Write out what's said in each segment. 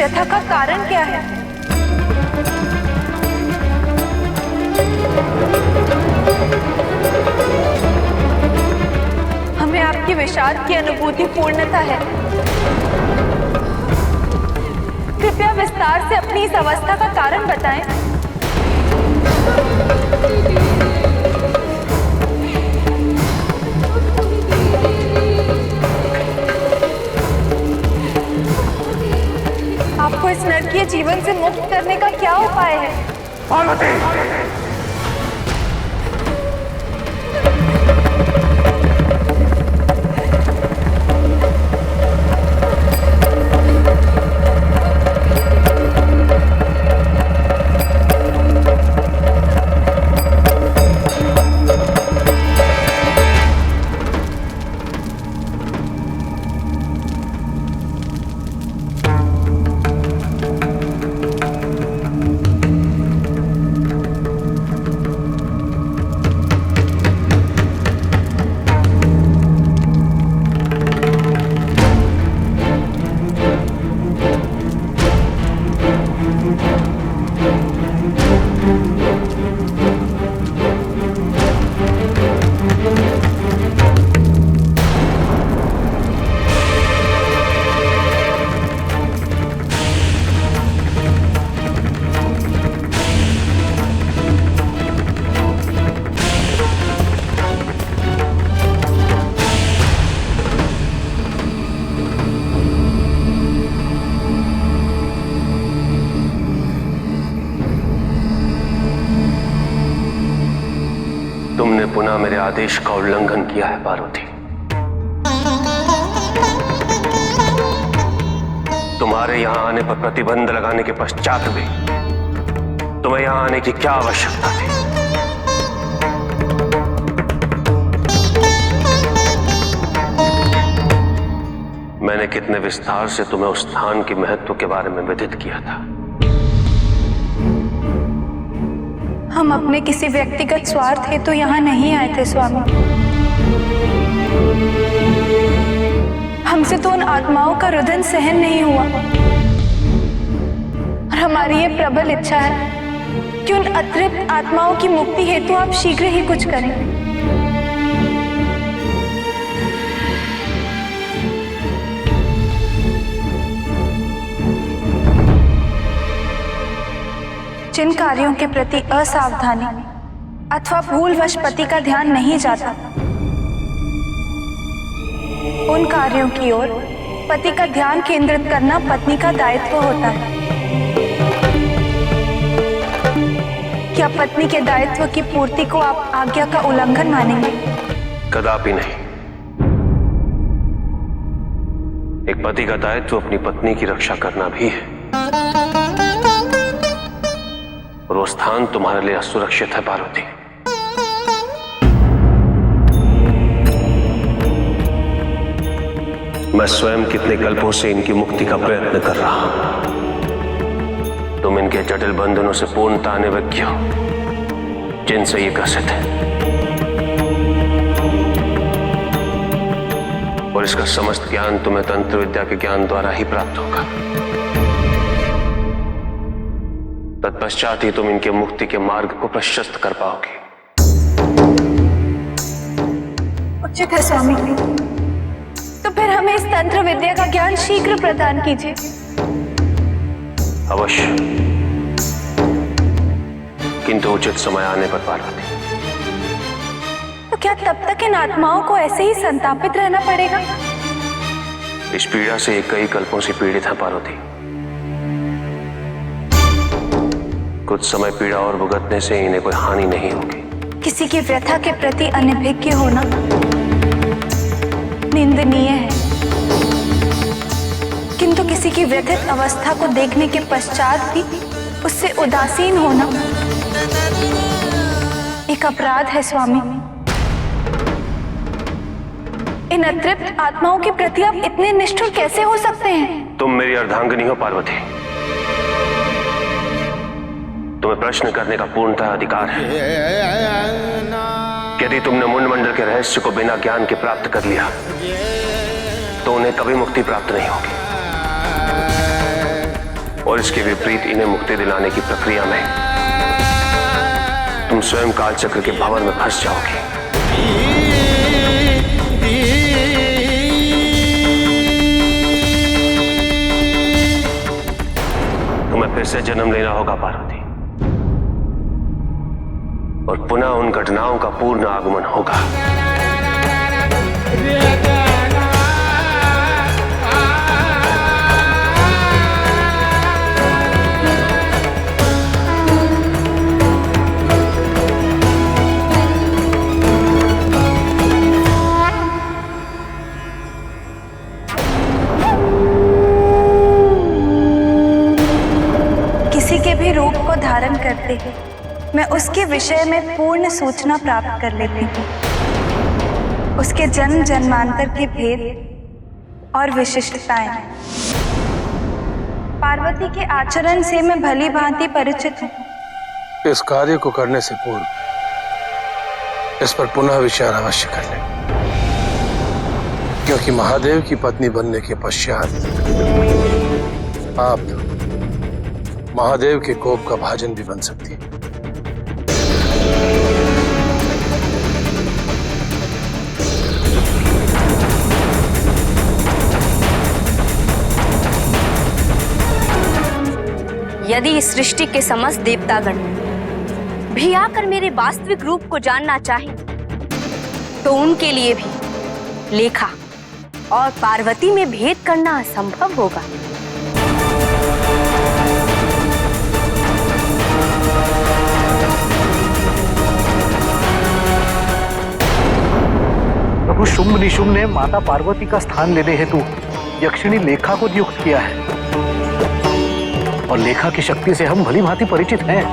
व्यथा का कारण क्या है? हमें आपकी विषाद की अनुभूति पूर्णता है। कृपया विस्तार से अपनी इस अवस्था का कारण बताएं। आपको इस नरकीय जीवन से मुक्त करने का क्या उपाय है? पार्वती! तुमने पुनः मेरे आदेश का उल्लंघन किया है पार्वती। तुम्हारे यहां आने पर प्रतिबंध लगाने के पश्चात भी तुम्हें यहां आने की क्या आवश्यकता थी? मैंने कितने विस्तार से तुम्हें उस स्थान के महत्व के बारे में विदित किया था। हम अपने किसी व्यक्तिगत स्वार्थ हेतु यहाँ नहीं आए थे स्वामी। हमसे तो उन आत्माओं का रुदन सहन नहीं हुआ और हमारी ये प्रबल इच्छा है कि उन अतृप्त आत्माओं की मुक्ति हेतु आप शीघ्र ही कुछ करें। जिन कार्यों के प्रति असावधानी अथवा भूलवश पति का ध्यान नहीं जाता, उन कार्यों की ओर पति का ध्यान केंद्रित करना पत्नी का दायित्व होता है। क्या पत्नी के दायित्व की पूर्ति को आप आज्ञा का उल्लंघन मानेंगे? कदापि नहीं। एक पति का दायित्व अपनी पत्नी की रक्षा करना भी है, और वो स्थान तुम्हारे लिए असुरक्षित है पार्वती। मैं स्वयं कितने कल्पों से इनकी मुक्ति का प्रयत्न कर रहा हूं। तुम इनके जटिल बंधनों से पूर्णतः अनभिज्ञ हो, जिनसे ये ग्रसित है, और इसका समस्त ज्ञान तुम्हें तंत्र विद्या के ज्ञान द्वारा ही प्राप्त होगा। तत्पश्चात ही तुम इनके मुक्ति के मार्ग को प्रशस्त कर पाओगे। उचित है स्वामी, तो फिर हमें इस तंत्र विद्या का ज्ञान शीघ्र प्रदान कीजिए। अवश्य, किंतु उचित समय आने पर पार्वती। तो क्या तब तक इन आत्माओं को ऐसे ही संतापित रहना पड़ेगा? इस पीड़ा से ये कई कल्पों से पीड़ित है पार्वती। कुछ समय पीड़ा और भुगतने से इन्हें कोई हानि नहीं होगी। किसी की व्यथा के प्रति अनभिज्ञ होना निंदनीय है, किंतु किसी की व्यथित अवस्था को देखने के पश्चात भी उससे उदासीन होना एक अपराध है स्वामी। इन अतृप्त आत्माओं के प्रति आप इतने निष्ठुर कैसे हो सकते हैं? तुम मेरी अर्धांगिनी हो पार्वती, तुम्हें प्रश्न करने का पूर्णतः अधिकार है। यदि तुमने मुंडमंडल के रहस्य को बिना ज्ञान के प्राप्त कर लिया तो उन्हें कभी मुक्ति प्राप्त नहीं होगी। और इसके विपरीत इन्हें मुक्ति दिलाने की प्रक्रिया में तुम स्वयं काल चक्र के भंवर में फंस जाओगे। तुम्हें फिर से जन्म लेना होगा पार्वती, और पुनः उन घटनाओं का पूर्ण आगमन होगा। किसी के भी रूप को धारण करते ही मैं उसके विषय में पूर्ण सूचना प्राप्त कर लेती हूँ। उसके जन्म जन्मांतर के भेद और विशिष्टताएं पार्वती के आचरण से मैं भली भांति परिचित हूँ। इस कार्य को करने से पूर्व इस पर पुनः विचार अवश्य कर ले, क्योंकि महादेव की पत्नी बनने के पश्चात आप महादेव के कोप का भाजन भी बन सकती है। यदि इस सृष्टि के समस्त देवतागण भी आकर मेरे वास्तविक रूप को जानना चाहें, तो उनके लिए भी लेखा और पार्वती में भेद करना असंभव होगा। प्रभु शुंभ निशुंभ ने माता पार्वती का स्थान लेने हेतु यक्षिणी लेखा को नियुक्त किया है, और लेखा की शक्ति से हम भली भांति परिचित हैं।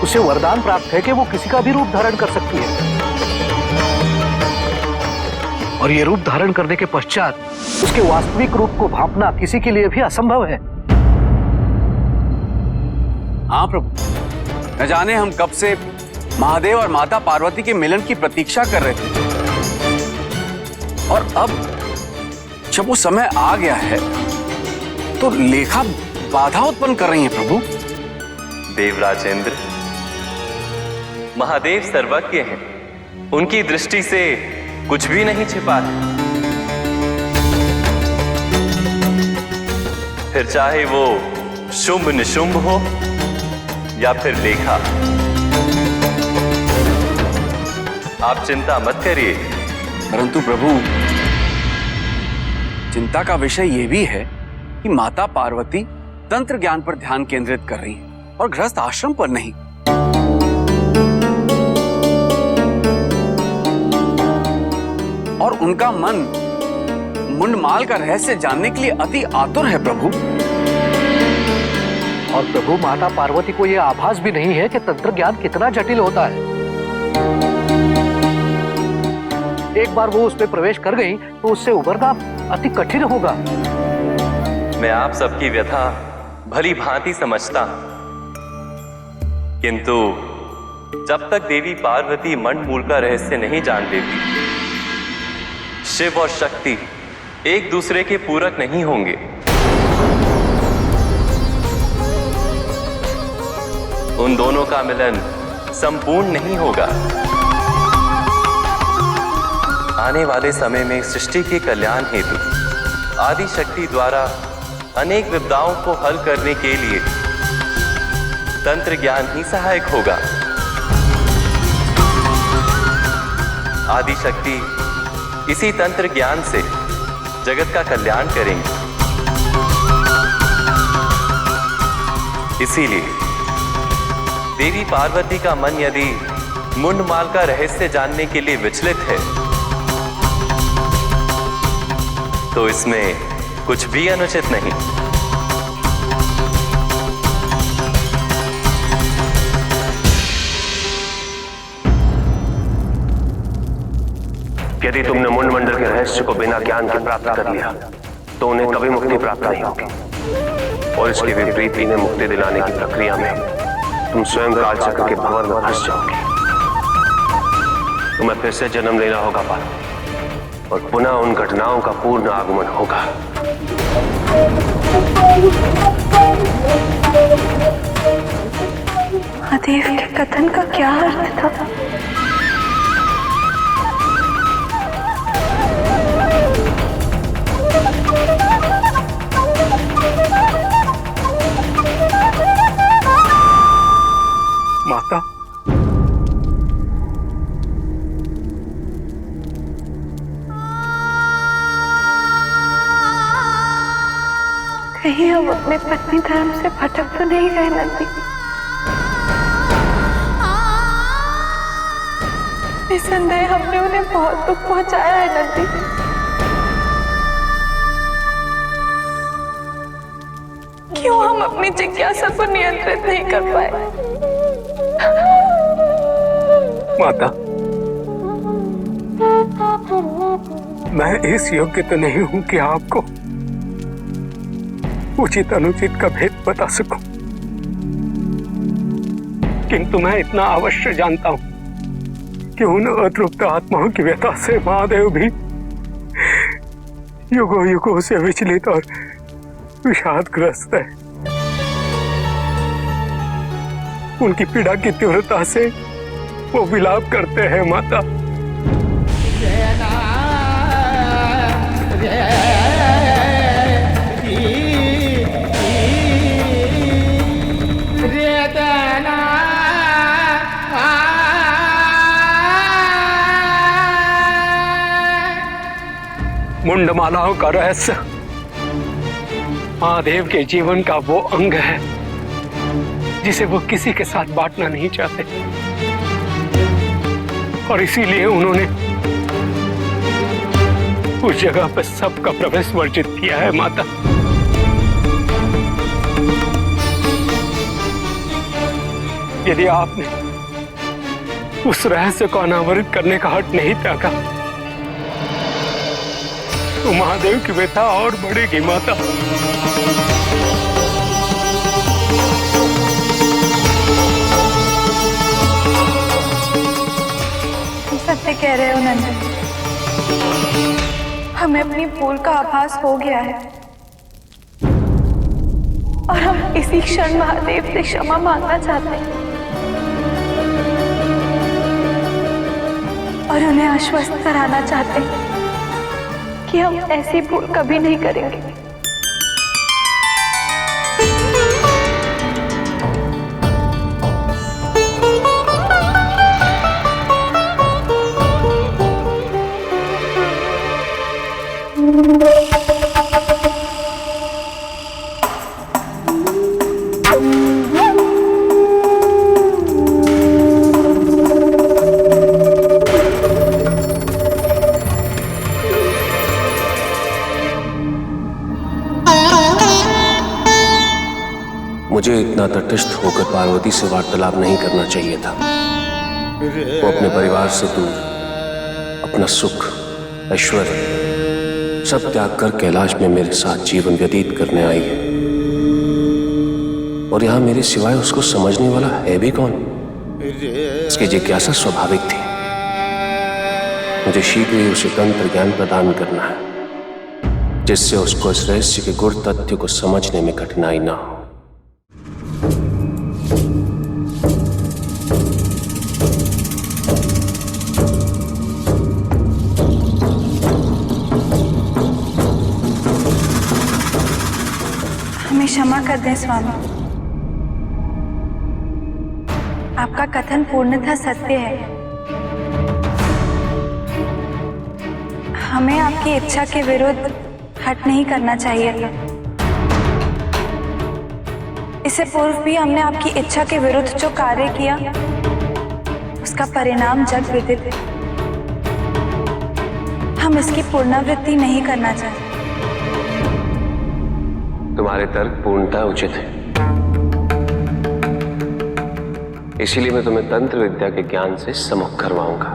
उसे वरदान प्राप्त है कि वो किसी का भी रूप धारण कर सकती है, और ये रूप धारण करने के पश्चात उसके वास्तविक रूप को भांपना किसी के लिए भी असंभव है। हाँ प्रभु, न जाने हम कब से महादेव और माता पार्वती के मिलन की प्रतीक्षा कर रहे थे, और अब जब वो समय आ गया है तो लेखा बाधा उत्पन्न कर रही है। प्रभु देवराजेंद्र, महादेव सर्वज्ञ हैं, उनकी दृष्टि से कुछ भी नहीं छिपा है। फिर चाहे वो शुंभ निशुंभ हो या फिर लेखा, आप चिंता मत करिए। परंतु प्रभु, चिंता का विषय यह भी है कि माता पार्वती तंत्र ज्ञान पर ध्यान केंद्रित कर रही है और गृहस्थ आश्रम पर नहीं। और उनका मन मुंडमाल का रहस्य जानने के लिए अति आतुर है प्रभु। और प्रभु, माता पार्वती को यह आभास भी नहीं है कि तंत्र ज्ञान कितना जटिल होता है। एक बार वो उसमें प्रवेश कर गई तो उससे उबरना अति कठिन होगा। मैं आप सबकी व्यथा भली भांति समझता हूं, किंतु जब तक देवी पार्वती मंडमूल का रहस्य नहीं जान लेती, शिव और शक्ति एक दूसरे के पूरक नहीं होंगे। उन दोनों का मिलन संपूर्ण नहीं होगा। आने वाले समय में सृष्टि के कल्याण हेतु आदि शक्ति द्वारा अनेक विपदाओं को हल करने के लिए तंत्र ज्ञान ही सहायक होगा। आदि शक्ति इसी तंत्र ज्ञान से जगत का कल्याण करेंगे। इसीलिए देवी पार्वती का मन यदि मुंडमाल का रहस्य जानने के लिए विचलित है, तो इसमें कुछ भी अनुचित नहीं। यदि तुमने मुंडमंडल के रहस्य को बिना ज्ञान के प्राप्त कर लिया, तो उन्हें कभी मुक्ति प्राप्त नहीं होगी, और इसके विपरीत इन्हें मुक्ति दिलाने की प्रक्रिया में तुम स्वयं काल चक्र के भंवर में फंस जाओगे। तुम्हें फिर से जन्म लेना होगा पार्वती, और पुनः उन घटनाओं का पूर्ण आगमन होगा। महादेव के कथन का क्या अर्थ था? माता, कहीं हम अपने पत्नी धर्म से भटक तो नहीं गए नंदी? निसंदेह हमने उन्हें बहुत दुख पहुंचाया है नंदी। क्यों हम अपनी जिज्ञासा को नियंत्रित नहीं कर पाए? माता, मैं इस योग्य तो नहीं हूं कि आपको उचित अनुचित का भेद बता सकूं, किंतु मैं इतना अवश्य जानता हूं कि उन अतृप्त आत्माओं की व्यथा से महादेव भी युगों युगों से विचलित और विषादग्रस्त है। उनकी पीड़ा की तीव्रता से वो विलाप करते हैं माता। मुंडमालाओं का रहस्य महादेव के जीवन का वो अंग है जिसे वो किसी के साथ बांटना नहीं चाहते, और इसीलिए उन्होंने उस जगह पर सबका प्रवेश वर्जित किया है माता। यदि आपने उस रहस्य को अनावरित करने का हट नहीं त्यागा तो महादेव की व्यथा और बढ़ेगी माता। सत्य कह रहे हो नंदन, हमें अपनी भूल का आभास हो गया है और हम इसी क्षण महादेव से क्षमा मांगना चाहते हैं और उन्हें आश्वस्त कराना चाहते हैं कि हम ऐसी भूल कभी नहीं करेंगे। मुझे इतना तटस्थ होकर पार्वती से वार्तालाप नहीं करना चाहिए था। वो अपने परिवार से दूर अपना सुख, ऐश्वर्य सब त्याग कर कैलाश में मेरे साथ जीवन व्यतीत करने आई है, और यहाँ मेरे सिवाय उसको समझने वाला है भी कौन? इसकी जिज्ञासा स्वाभाविक थी। मुझे शीघ्र ही उसे तंत्र ज्ञान प्रदान करना है, जिससे उसको इस रहस्य के गुर तथ्य को समझने में कठिनाई ना हो। क्षमा कर दें स्वामी, आपका कथन पूर्णतः सत्य है। हमें आपकी इच्छा के विरुद्ध हट नहीं करना चाहिए था। इससे पूर्व भी हमने आपकी इच्छा के विरुद्ध जो कार्य किया उसका परिणाम जग विदित है। हम इसकी पुनरावृत्ति नहीं करना चाहते। तुम्हारे तर्क पूर्णतः उचित है, इसीलिए मैं तुम्हें तंत्र विद्या के ज्ञान से सम्मुख करवाऊंगा।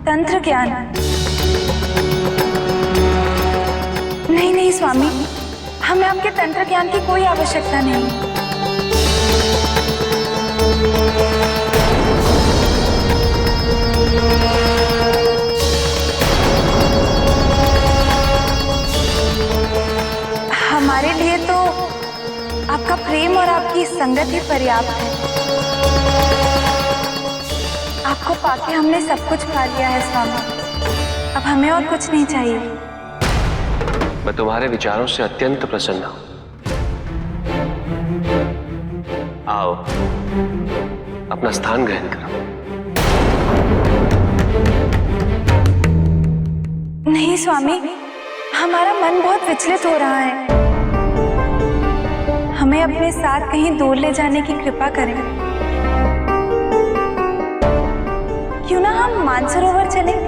तंत्र ज्ञान? नहीं नहीं स्वामी, हमें आपके तंत्र ज्ञान की कोई आवश्यकता नहीं। हमारे लिए तो आपका प्रेम और आपकी संगत ही पर्याप्त है। आपको पाके हमने सब कुछ पा लिया है स्वामी। अब हमें और कुछ नहीं चाहिए। मैं तुम्हारे विचारों से अत्यंत प्रसन्न हूं। आओ, अपना स्थान ग्रहण करो। नहीं स्वामी, हमारा मन बहुत विचलित हो रहा है। हमें अपने साथ कहीं दूर ले जाने की कृपा करें। क्यों ना हम मानसरोवर चलें?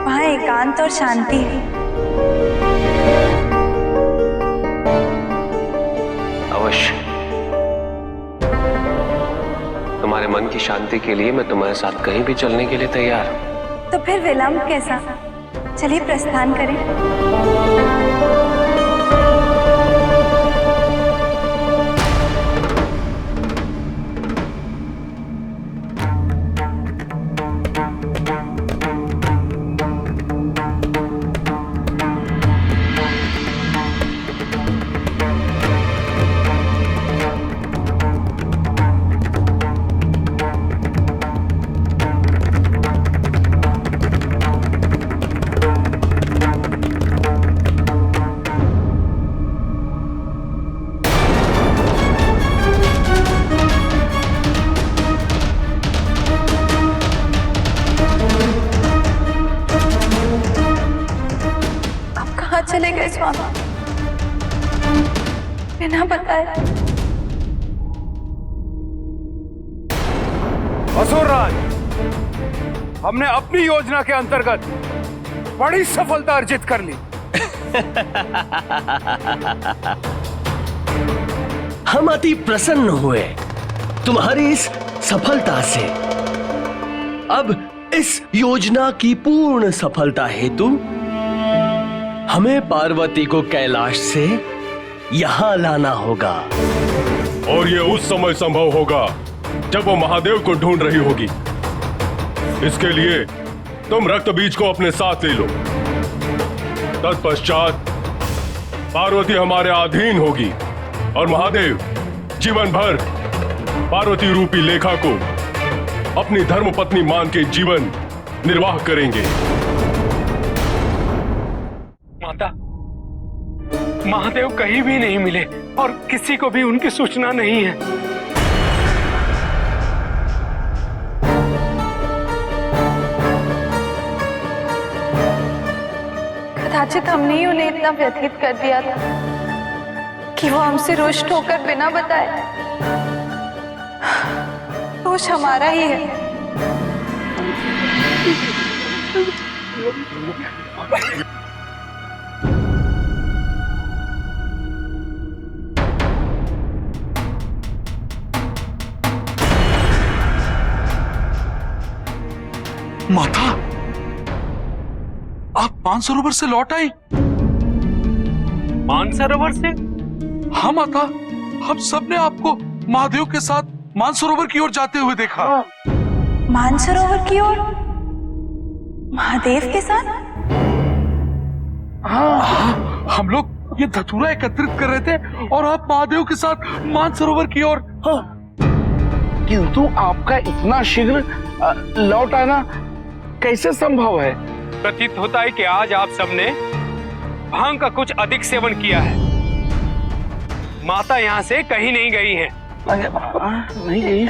वहां एकांत और शांति है। अवश्य। तुम्हारे मन की शांति के लिए मैं तुम्हारे साथ कहीं भी चलने के लिए तैयार हूं। तो फिर विलंब कैसा? चलिए प्रस्थान करें। चले गए स्वामी बिना बताए। असुरराज, हमने अपनी योजना के अंतर्गत बड़ी सफलता अर्जित कर ली। हम अति प्रसन्न हुए तुम्हारी इस सफलता से। अब इस योजना की पूर्ण सफलता हेतु हमें पार्वती को कैलाश से यहाँ लाना होगा। और ये उस समय संभव होगा जब वो महादेव को ढूंढ रही होगी। इसके लिए तुम रक्त बीज को अपने साथ ले लो। तत्पश्चात पार्वती हमारे अधीन होगी और महादेव जीवन भर पार्वती रूपी लेखा को अपनी धर्मपत्नी मान के जीवन निर्वाह करेंगे। माता, महादेव कहीं भी नहीं मिले और किसी को भी उनकी सूचना नहीं है। कदाचित हमने ही उन्हें इतना व्यथित कर दिया था कि वो हमसे रुष्ट होकर बिना बताए। दोष हमारा ही है। माता, आप मानसरोवर से लौट आई? मानसरोवर से? हाँ माता, हम सब ने आपको महादेव के साथ मानसरोवर की ओर जाते हुए देखा। मानसरोवर की ओर? महादेव के साथ? हाँ, हम लोग ये धतूरा एकत्रित कर रहे थे और आप महादेव के साथ मानसरोवर की ओर। किंतु आपका इतना शीघ्र लौट आना कैसे संभव है? प्रतीत होता है कि आज आप सबने भांग का कुछ अधिक सेवन किया है। माता यहाँ से कहीं नहीं गई हैं। नहीं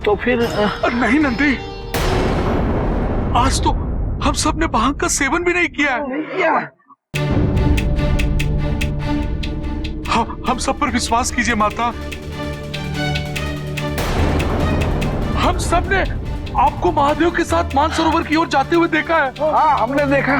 तो फिर नहीं नंदी, आज तो हम सब ने भांग का सेवन भी नहीं किया है। हम सब पर विश्वास कीजिए माता। हम सब ने आपको महादेव के साथ मानसरोवर की ओर जाते हुए देखा है। हाँ, हमने देखा।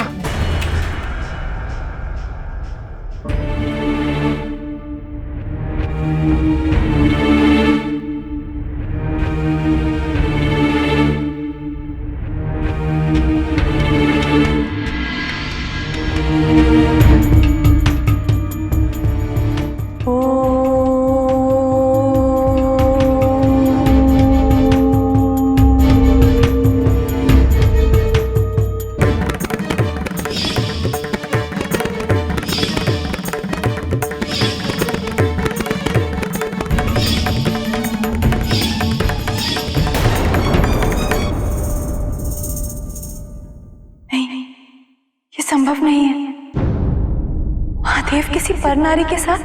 किसी पर नारी के साथ।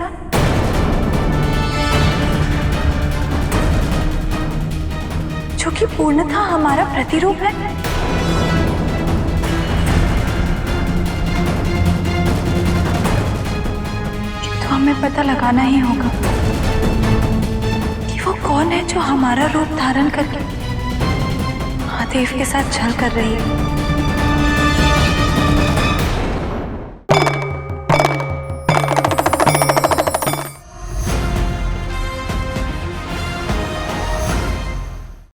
जो कि पूर्णतः हमारा प्रतिरूप है। तो हमें पता लगाना ही होगा कि वो कौन है जो हमारा रूप धारण करके महादेव के साथ छल कर रही है।